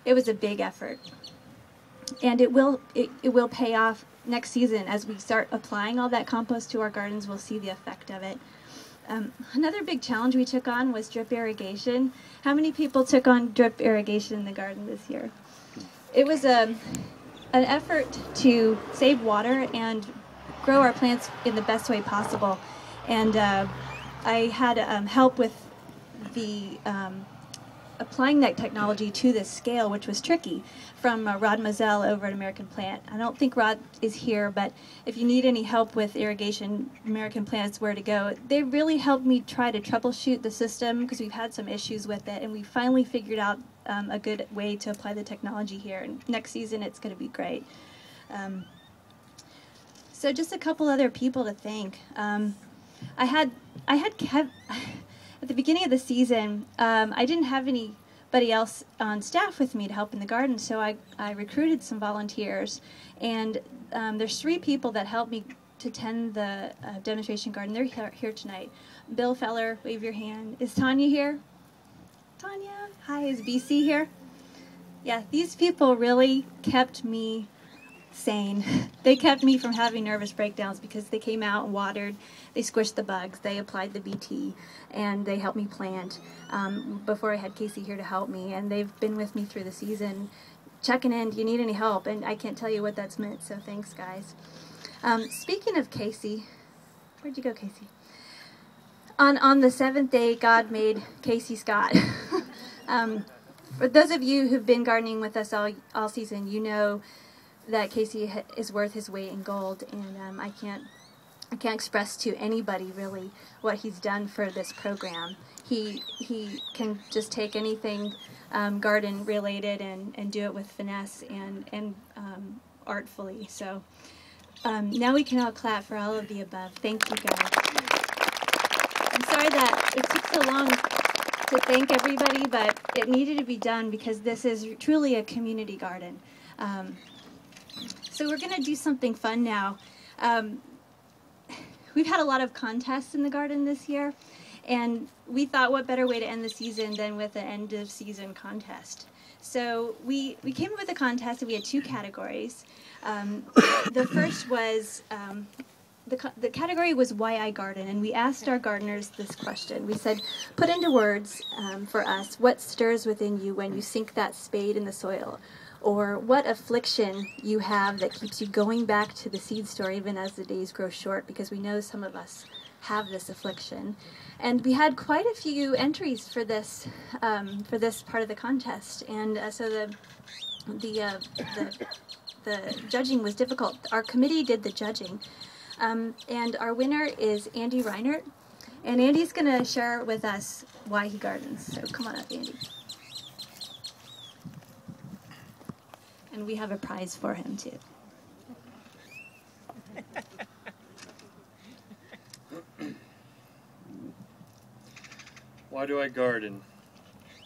it was a big effort. And it will pay off next season as we start applying all that compost to our gardens. We'll see the effect of it. Another big challenge we took on was drip irrigation. How many people took on drip irrigation in the garden this year? It was an effort to save water and grow our plants in the best way possible. And I had help with the applying that technology to this scale, which was tricky, from Rod Mazel over at American Plant. I don't think Rod is here, but if you need any help with irrigation, American Plant is where to go. They really helped me try to troubleshoot the system because we've had some issues with it, and we finally figured out a good way to apply the technology here. And next season, it's going to be great. So just a couple other people to thank. I had Kev. At the beginning of the season, I didn't have anybody else on staff with me to help in the garden, so I recruited some volunteers. And there's 3 people that helped me to tend the demonstration garden. They're here tonight. Bill Feller, wave your hand. Is Tanya here? Tanya? Hi, is BC here? Yeah, these people really kept me sane. They kept me from having nervous breakdowns because they came out and watered, they squished the bugs, they applied the BT, and they helped me plant before I had Casey here to help me. And they've been with me through the season, checking in, do you need any help? And I can't tell you what that's meant, so thanks, guys. Speaking of Casey, where'd you go, Casey? On the 7th day, God made Casey Scott. For those of you who've been gardening with us all season, you know that Casey is worth his weight in gold, and I can't express to anybody really what he's done for this program. He can just take anything garden related and do it with finesse and artfully. So now we can all clap for all of the above. Thank you, guys. I'm sorry that it took so long to thank everybody, but it needed to be done because this is truly a community garden. So we're going to do something fun now. We've had a lot of contests in the garden this year, and we thought what better way to end the season than with an end of season contest. So we came up with a contest, and we had 2 categories. The first was, the category was Why I Garden, and we asked our gardeners this question. We said, put into words for us, what stirs within you when you sink that spade in the soil? Or what affliction you have that keeps you going back to the seed store even as the days grow short, because we know some of us have this affliction. And we had quite a few entries for this part of the contest, and so the judging was difficult. Our committee did the judging, and our winner is Andy Reinert, and Andy's going to share with us why he gardens. So come on up, Andy. And we have a prize for him, too. Why do I garden?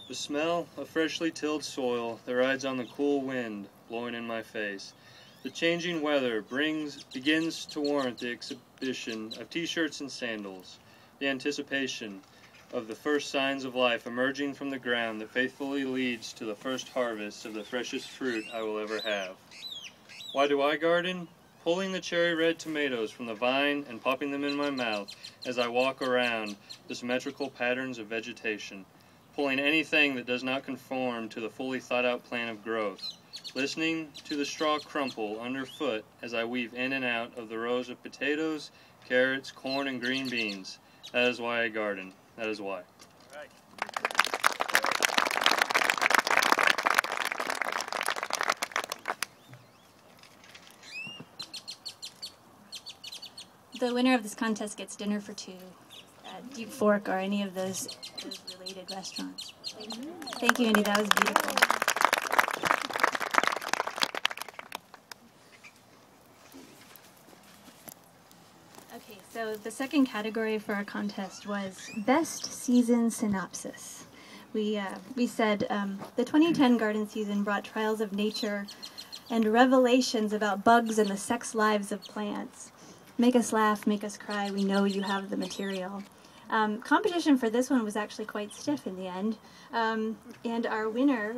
The smell of freshly tilled soil that rides on the cool wind blowing in my face. The changing weather begins to warrant the exhibition of t-shirts and sandals. The anticipation of the first signs of life emerging from the ground that faithfully leads to the first harvest of the freshest fruit I will ever have. Why do I garden? Pulling the cherry red tomatoes from the vine and popping them in my mouth as I walk around the symmetrical patterns of vegetation. Pulling anything that does not conform to the fully thought out plan of growth. Listening to the straw crumple underfoot as I weave in and out of the rows of potatoes, carrots, corn, and green beans. That is why I garden. That is why. Right. The winner of this contest gets dinner for 2 at Deep Fork or any of those related restaurants. Thank you, Andy. That was beautiful. Okay, so the second category for our contest was Best Season Synopsis. We said the 2010 garden season brought trials of nature and revelations about bugs and the sex lives of plants. Make us laugh, make us cry, we know you have the material. Competition for this one was actually quite stiff in the end. And our winner,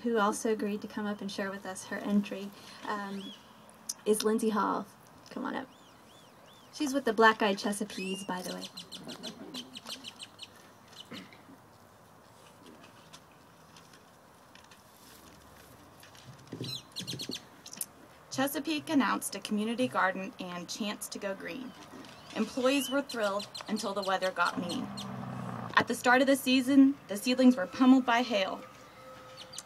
who also agreed to come up and share with us her entry, is Lindsay Hall. Come on up. She's with the Black-Eyed Chesapeake's, by the way. Chesapeake announced a community garden and Chance to Go Green. Employees were thrilled until the weather got mean. At the start of the season, the seedlings were pummeled by hail.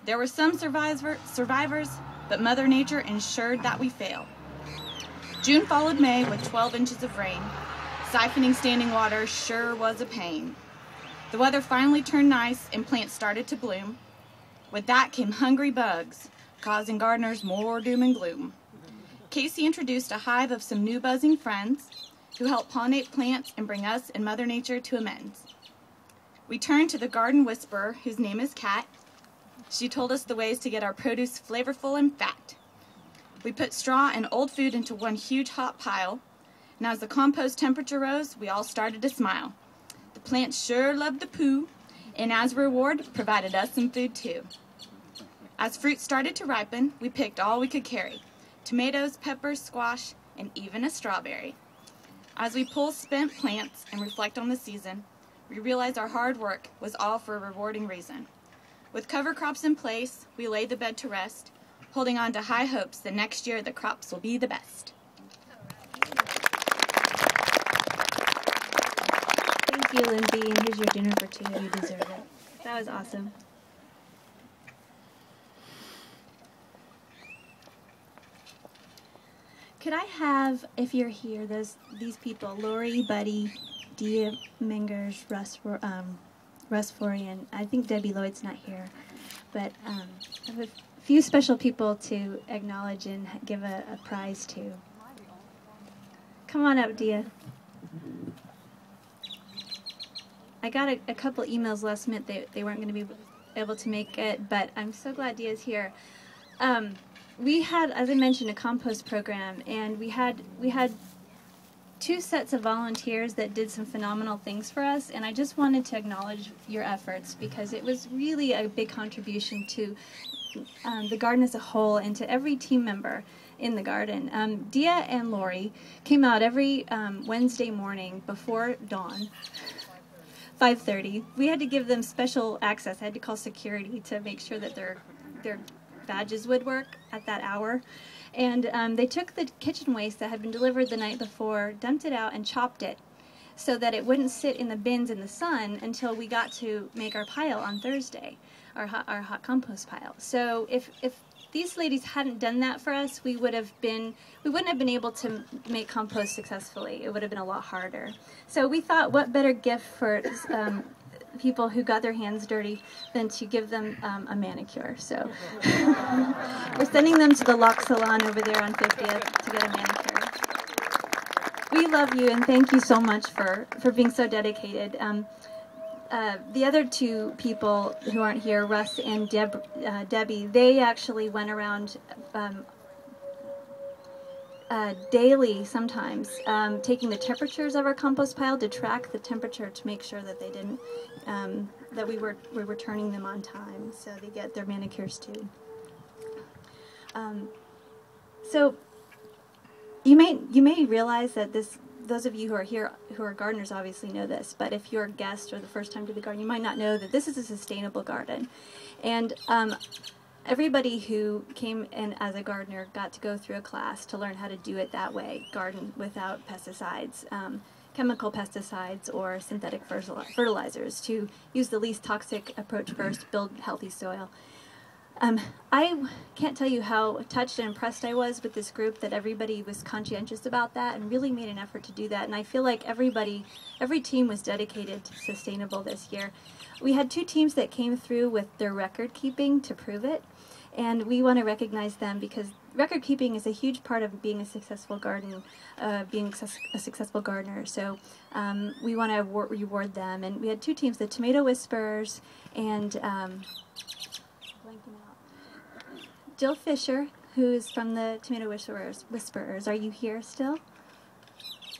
There were some survivors, but Mother Nature ensured that we fail. June followed May with 12 inches of rain. Siphoning standing water sure was a pain. The weather finally turned nice and plants started to bloom. With that came hungry bugs, causing gardeners more doom and gloom. Casey introduced a hive of some new buzzing friends who help pollinate plants and bring us and Mother Nature to amends. We turned to the garden whisperer, whose name is Kat. She told us the ways to get our produce flavorful and fat. We put straw and old food into one huge hot pile, and as the compost temperature rose, we all started to smile. The plants sure loved the poo, and as a reward, provided us some food too. As fruit started to ripen, we picked all we could carry: tomatoes, peppers, squash, and even a strawberry. As we pull spent plants and reflect on the season, we realize our hard work was all for a rewarding reason. With cover crops in place, we laid the bed to rest, holding on to high hopes that next year the crops will be the best. Thank you, Lindsay, and here's your dinner for two. You deserve it. That was awesome. Could I have, if you're here, these people, Lori, Buddy, Dia Mingers, Russ Florian. I think Debbie Lloyd's not here, but I have a few special people to acknowledge and give a prize to. Come on up, Dia. I got a couple emails last minute. They weren't going to be able to make it, but I'm so glad Dia's here. We had, as I mentioned, a compost program, and we had two sets of volunteers that did some phenomenal things for us, and I just wanted to acknowledge your efforts because it was really a big contribution to the garden as a whole and to every team member in the garden. Dia and Lori came out every Wednesday morning before dawn, 5:30. We had to give them special access. I had to call security to make sure that their badges would work at that hour. And they took the kitchen waste that had been delivered the night before, dumped it out, and chopped it so that it wouldn't sit in the bins in the sun until we got to make our pile on Thursday, our hot compost pile. So if these ladies hadn't done that for us, we wouldn't have been able to make compost successfully. It would have been a lot harder. So we thought, what better gift for people who got their hands dirty than to give them a manicure. So we're sending them to the Lock Salon over there on 50th to get a manicure. We love you and thank you so much for being so dedicated. The other two people who aren't here, Russ and Debbie, they actually went around daily sometimes, taking the temperatures of our compost pile to track the temperature to make sure that they didn't, that we were turning them on time, so they get their manicures too. So you may realize that those of you who are here who are gardeners obviously know this, but if you're a guest or the first time to the garden, you might not know that this is a sustainable garden, and everybody who came in as a gardener got to go through a class to learn how to do it that way, garden without pesticides, chemical pesticides or synthetic fertilizers, to use the least toxic approach first, build healthy soil. I can't tell you how touched and impressed I was with this group, that everybody was conscientious about that and really made an effort to do that. And I feel like every team was dedicated to sustainable this year. We had two teams that came through with their record keeping to prove it. And we want to recognize them because record keeping is a huge part of being a successful garden, being a successful gardener. So we want to reward them. And we had two teams, the Tomato Whisperers and Jill Fisher, who is from the Tomato Whisperers. Are you here still?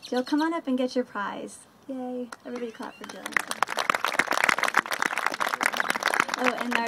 Jill, come on up and get your prize. Yay. Everybody clap for Jill. Oh, and our